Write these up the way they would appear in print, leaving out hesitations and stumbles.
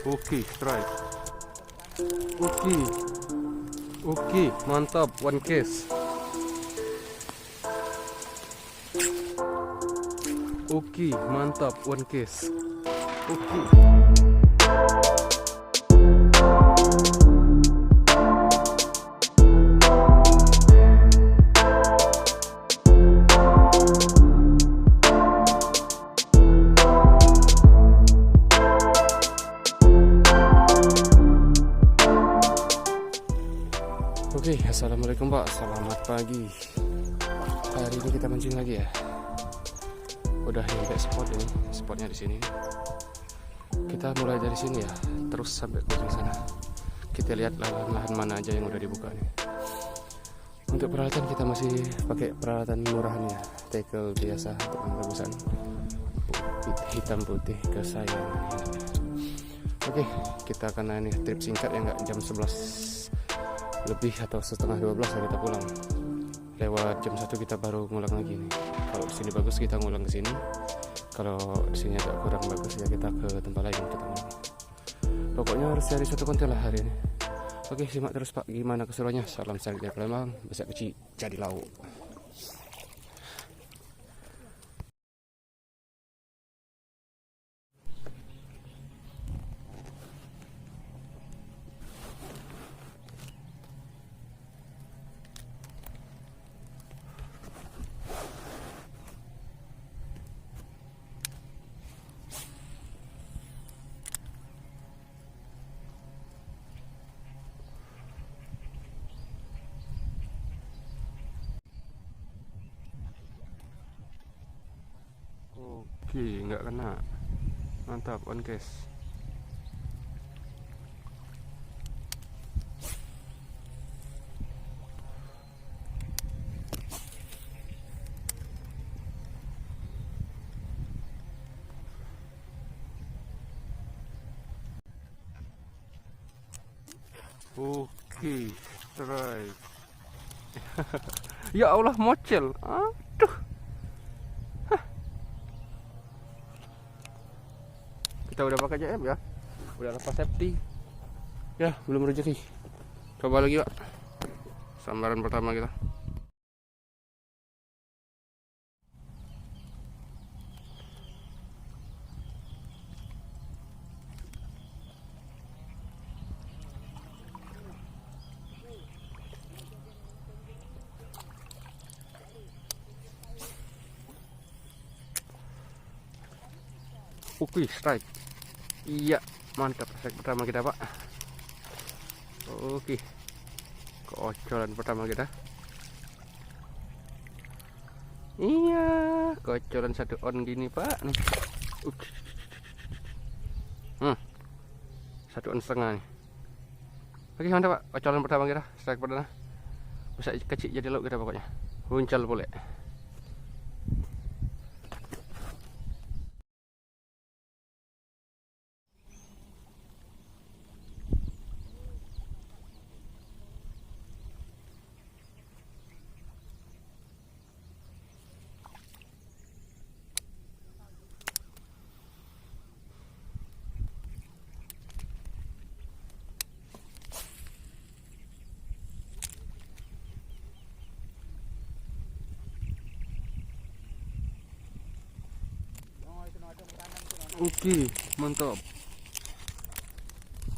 Oke, strike. Oke. Oke, mantap, one case. Oke, mantap, one case. Oke. Oke, assalamualaikum Pak, selamat pagi. Hari ini kita mancing lagi ya. Udah nyampe spot ini, spotnya di sini. Kita mulai dari sini ya, terus sampai ke sana. Kita lihat lahan-lahan mana aja yang udah dibuka nih. Untuk peralatan kita masih pakai peralatan murahan ya, tackle biasa untuk pembagusan hitam putih kesayangan. Oke, kita akan ini trip singkat ya, nggak jam 11 lebih atau setengah 12 kita pulang. Lewat jam 1 kita baru ngulang lagi nih. Kalau di sini bagus kita ngulang ke sini. Kalau di sini agak kurang bagus ya kita ke tempat lain kita ngulang. Pokoknya harus cari satu konten lah hari ini. Oke, simak terus Pak gimana keseruannya. Salam dari Palembang, besar kecil jadi lauk. Oke, nggak kena. Mantap, one case. Oke, strike. Ya Allah, mocel. Aduh. Kita udah pakai JM ya, udah lepas safety ya, belum rezeki. Coba lagi Pak, sambaran pertama kita. Oke, strike. Iya, mantap. Strike pertama kita Pak. Oke, kocolan pertama kita. Iya, kocolan satu on gini Pak nih. Satu on setengah nih. Oke, mantap Pak. Kocolan pertama kita, strike perdana. Bisa kecil jadi lauk kita pokoknya. Huncal boleh. Oke, mantap.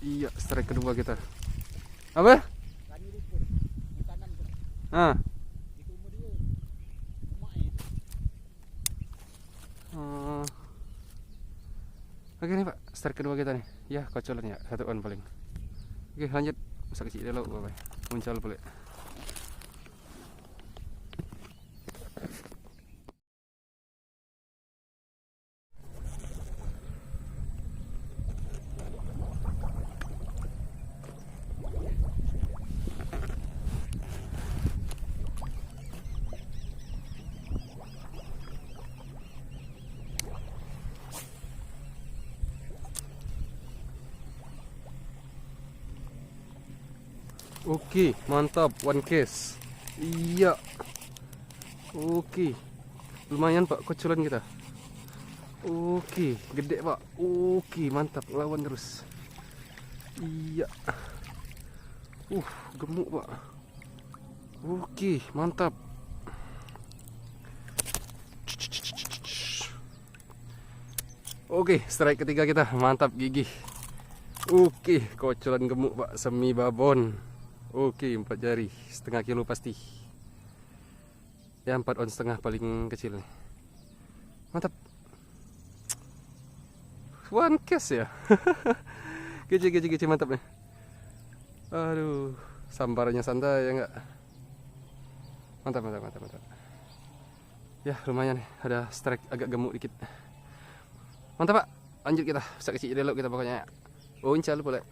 Iya, strike kedua kita. Apa? Oke nih Pak, strike kedua kita nih. Ya, kocolan ya, satu on paling. Oke, lanjut. Masa kecil dulu, bye. Muncul boleh. Oke, mantap, one case. Iya. Oke. Lumayan Pak kocolan kita. Oke, gede pak. Oke, mantap, lawan terus. Iya. Gemuk pak. Oke, mantap. Oke, strike ketiga kita, mantap, gigih. Oke, kocolan gemuk pak, semi babon. Oke, 4 jari, setengah kilo pasti. Ya 4 on setengah paling kecil nih. Mantap. One cast ya. Kece, mantap nih. Aduh, sambarnya santai ya enggak. Mantap. Ya lumayan nih, ada strike agak gemuk dikit. Mantap pak, lanjut kita, bisa kecil dulu kita pokoknya. Uncal boleh.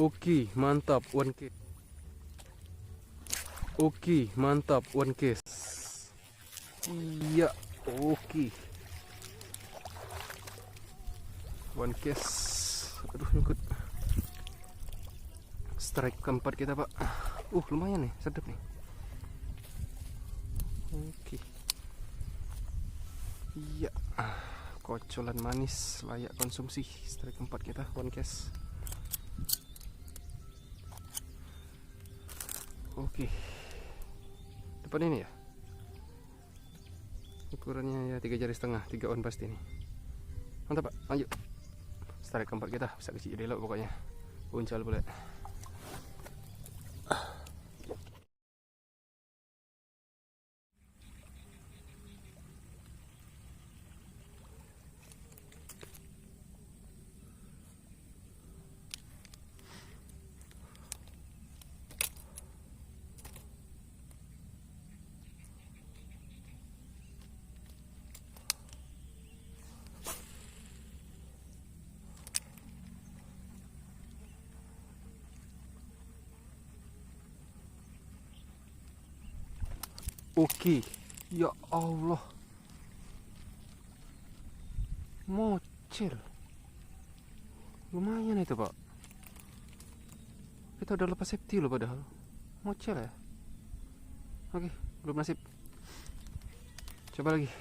Oke, mantap, one case. Oke, mantap, one case. Iya, oke. One case. Aduh, nyangkut. Strike keempat kita, Pak. Lumayan nih, sedap nih. Oke. Iya. Kocolan manis, layak konsumsi. Strike keempat kita, one case. Oke, depan ini ya, ukurannya ya 3 jari setengah, 3 on pasti nih. Mantap pak, lanjut. Strike keempat kita, bisa kecil delok pokoknya. Uncal boleh. Oke, ya Allah, mocil, lumayan itu pak. Kita udah lepas safety loh padahal, mocil ya. Oke, belum nasib. Coba lagi.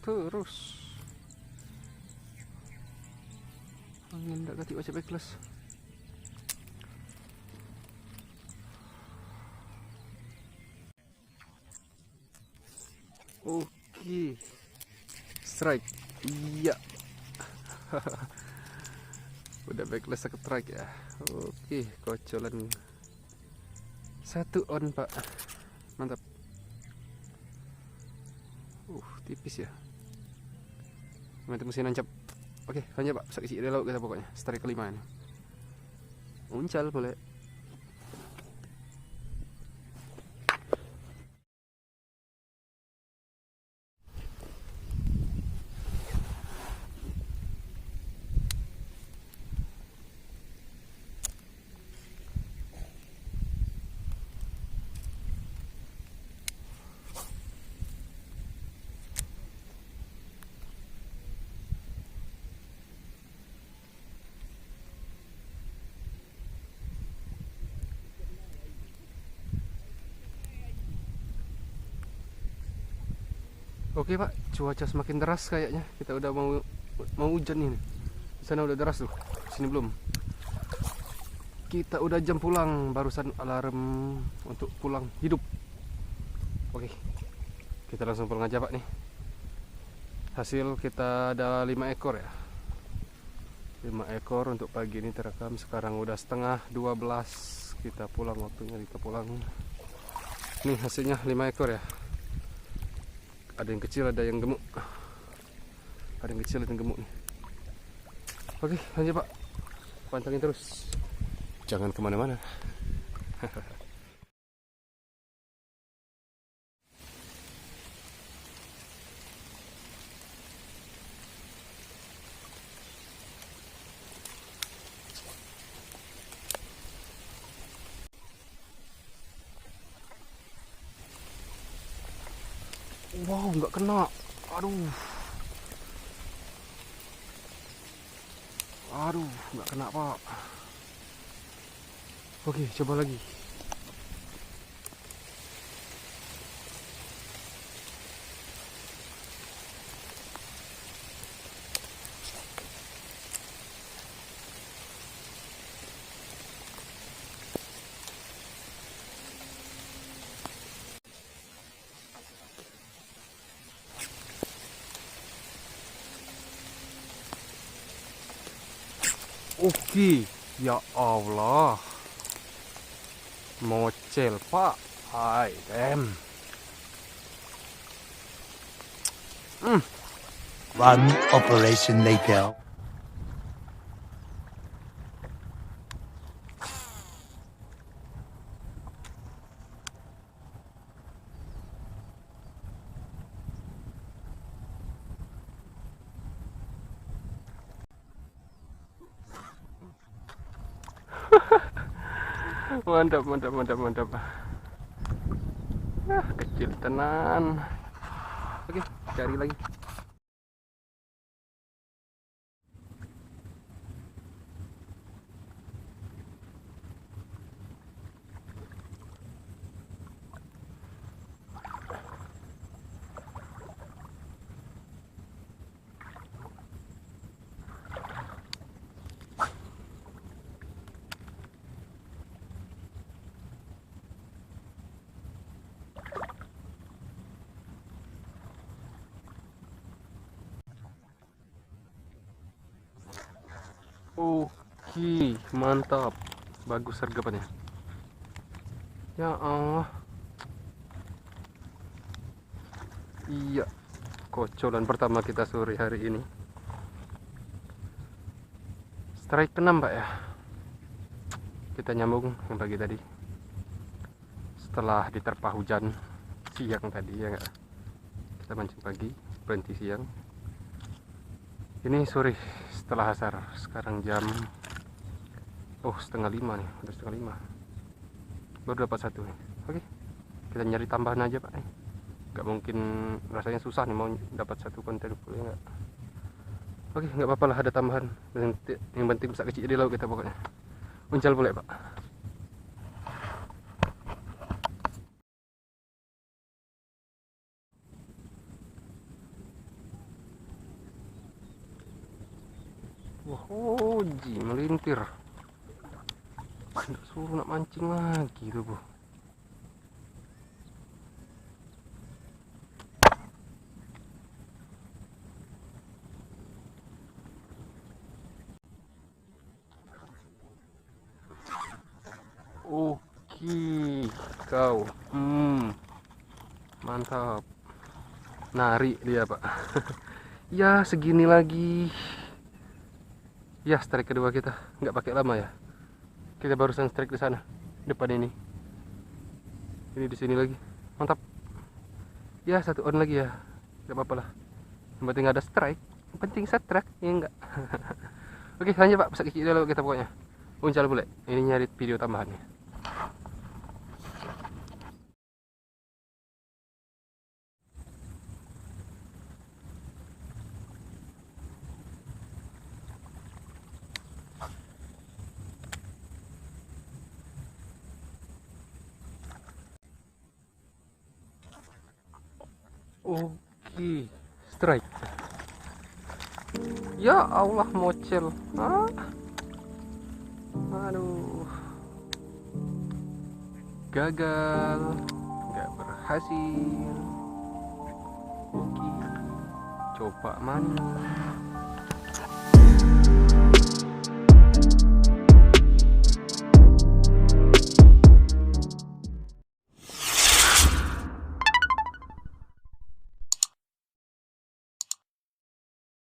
Terus angin ndak kati wajib ikhlas. Oke, strike. Iya. Udah backless ke strike ya. Oke, kocolan 1 on pak. Mantap. Tipis ya. Mantap, mesin nancap. Oke, lanjut pak, bisa kecil dulu kita pokoknya. Strike kelima ini. Uncal boleh. Oke pak, cuaca semakin deras kayaknya. Kita udah mau hujan ini. Di sana udah deras tuh, sini belum. Kita udah jam pulang, barusan alarm untuk pulang hidup. Oke, kita langsung pulang aja pak nih. Hasil kita ada 5 ekor ya. 5 ekor untuk pagi ini terekam. Sekarang udah setengah 12. Kita pulang, waktunya kita pulang. Nih hasilnya 5 ekor ya. Ada yang kecil, ada yang gemuk. Ada yang kecil, ada yang gemuk nih. Oke, lanjut pak. pantengin terus, jangan kemana-mana. Wow, nggak kena. Aduh. Aduh, nggak kena, Pak. Oke, coba lagi. Oke, ya Allah, mocel, Pak. Hai, damn. One operation later. Mantap, mantap, mantap, mantap. Ah, kecil tenan. Oke, cari lagi. Oke, mantap. Bagus sergapannya. Ya Allah. Iya, kocolan pertama kita sore hari ini. Strike ke-6, Pak ya. Kita nyambung yang pagi tadi. Setelah diterpa hujan siang tadi ya enggak. Kita mancing pagi, berhenti siang. Ini sore setelah asar. Sekarang jam setengah 5 nih, udah setengah 5. Baru dapat satu nih. Oke, kita nyari tambahan aja, Pak. Nggak mungkin, rasanya susah nih mau dapat satu konten full ya nggak. Oke, nggak apa-apa lah, ada tambahan. Yang penting bisa kecil di laut kita pokoknya. Uncal boleh, Pak. Wah, ji melintir. Nggak suruh nak mancing lagi tuh, Bu. Oke, kau. Mantap. Nari dia, Pak. Ya, segini lagi. Ya, strike kedua kita. Nggak pakai lama ya. Kita barusan strike di sana, depan ini. Ini di sini lagi. Mantap. Ya, satu on lagi ya. Nggak apa-apa lah. Yang penting ada strike. Yang penting strike, ya enggak. Oke, lanjut, Pak. Pesat kecil dulu kita pokoknya. Uncal boleh. Ini nyari video tambahannya. Oke, strike. Ya Allah, mocel. Aduh, gagal, nggak berhasil. Oke, coba mana?